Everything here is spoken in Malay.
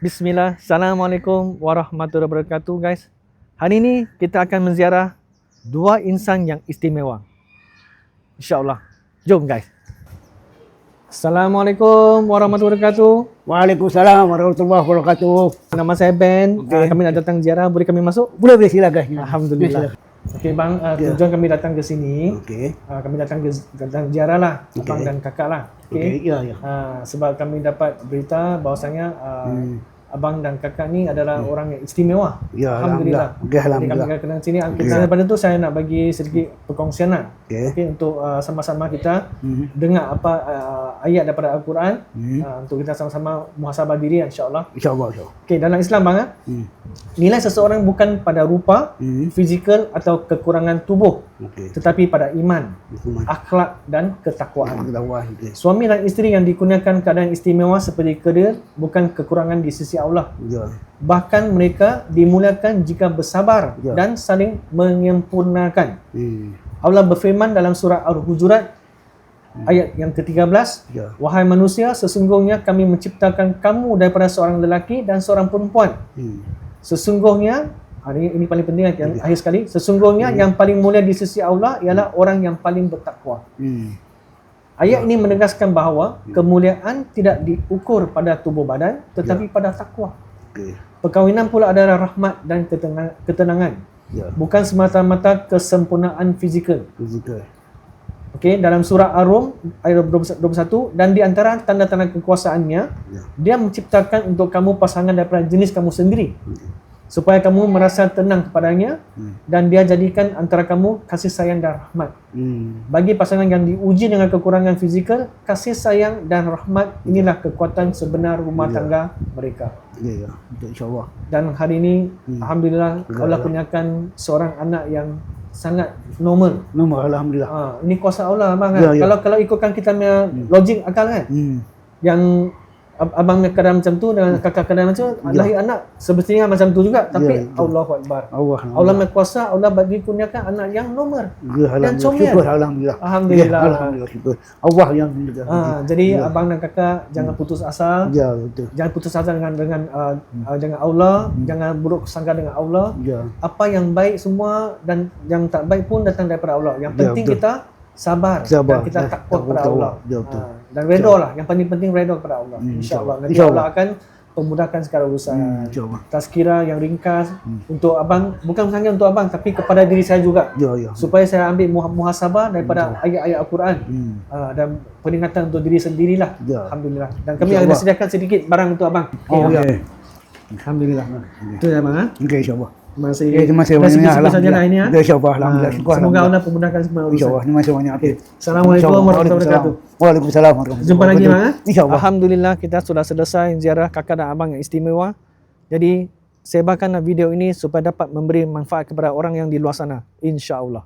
Bismillah, Assalamualaikum warahmatullahi wabarakatuh guys. Hari ini kita akan menziarah dua insan yang istimewa, InsyaAllah. Jom guys. Assalamualaikum warahmatullahi wabarakatuh. Waalaikumsalam warahmatullahi wabarakatuh. Nama saya Ben. Kami nak datang ziarah, boleh kami masuk? Boleh silakan. Alhamdulillah. Okey bang, tujuan kami datang ke sini. Okey. Kami datang ziarah lah, abang dan kakak lah. Okey, ya. Sebab kami dapat berita bahawasanya abang dan kakak ni adalah orang yang istimewa. Ya, Alhamdulillah. Okey, alhamdulillah. Jadi kami kenal sini. Daripada tu saya nak bagi sedikit perkongsian lah. Okey. Untuk sama-sama kita dengar apa ayat daripada Al-Quran, untuk kita sama-sama muhasabah diri insya-Allah. InsyaAllah. Okey, dalam Islam bang, nilai seseorang bukan pada rupa, fizikal atau kekurangan tubuh, tetapi pada iman, akhlak dan ketakwaan. Suami dan isteri yang dikurniakan keadaan istimewa seperti kedua bukan kekurangan di sisi Allah. Ya. Bahkan mereka dimuliakan jika bersabar dan saling menyempurnakan. Allah berfirman dalam surah Al-Hujurat ayat yang ke-13, wahai manusia, sesungguhnya kami menciptakan kamu daripada seorang lelaki dan seorang perempuan. Sesungguhnya, ini paling penting yang akhir sekali, sesungguhnya yang paling mulia di sisi Allah ialah orang yang paling bertakwa. Ayat ini menegaskan bahawa kemuliaan tidak diukur pada tubuh badan tetapi pada takwa. Perkahwinan pula adalah rahmat dan ketenangan. Bukan semata-mata kesempurnaan fizikal. Okey, dalam surah Ar-Rum ayat 21, dan di antara tanda-tanda kekuasaannya, dia menciptakan untuk kamu pasangan daripada jenis kamu sendiri, supaya kamu merasa tenang kepadanya, dan dia jadikan antara kamu kasih sayang dan rahmat. Bagi pasangan yang diuji dengan kekurangan fizikal, kasih sayang dan rahmat inilah kekuatan sebenar rumah tangga mereka. Ya, insyaAllah. Dan hari ini Alhamdulillah Allah kurniakan seorang anak yang sangat normal. Alhamdulillah. Ini kuasa Allah abang kan. Kalau ikutkan kita punya logik akal kan. Yang abang keadaan macam tu dengan kakak keadaan macam tu, lahir anak semestinya macam tu juga, tapi Allahu Akbar. Allah Maha Kuasa, Allah bagi kurniakan anak yang normal dan comel. Alhamdulillah. Alhamdulillah. Syukur. Allah yang jadi abang dan kakak jangan putus asa. Ya, betul. Jangan putus asa dengan Allah, jangan buruk sangka dengan Allah. Apa yang baik semua dan yang tak baik pun datang daripada Allah. Yang penting kita sabar dan kita takwa kepada Allah. Dan redha lah, yang paling penting redha kepada Allah. InsyaAllah. Nanti Allah akan pemudahkan segala urusan. Tazkirah yang ringkas untuk abang, bukan hanya untuk abang tapi kepada diri saya juga. Supaya saya ambil muhasabah daripada ayat-ayat Al-Quran dan peringatan untuk diri sendirilah. Alhamdulillah. Dan kami akan sediakan sedikit barang untuk abang. Alhamdulillah. Itu ya bang. Okey, insyaAllah. Terima kasih. Terima kasih banyak. Alhamdulillah. Ini ya. InsyaAllah. Alhamdulillah. Semoga Allah pemudahkan semua urusan. InsyaAllah. Terima kasih banyak. Assalamualaikum warahmatullahi wabarakatuh. Waalaikumsalam warahmatullahi Jumpa lagi bang. InsyaAllah. Alhamdulillah kita sudah selesai ziarah kakak dan abang yang istimewa. Jadi sebarkanlah video ini supaya dapat memberi manfaat kepada orang yang di luar sana. InsyaAllah.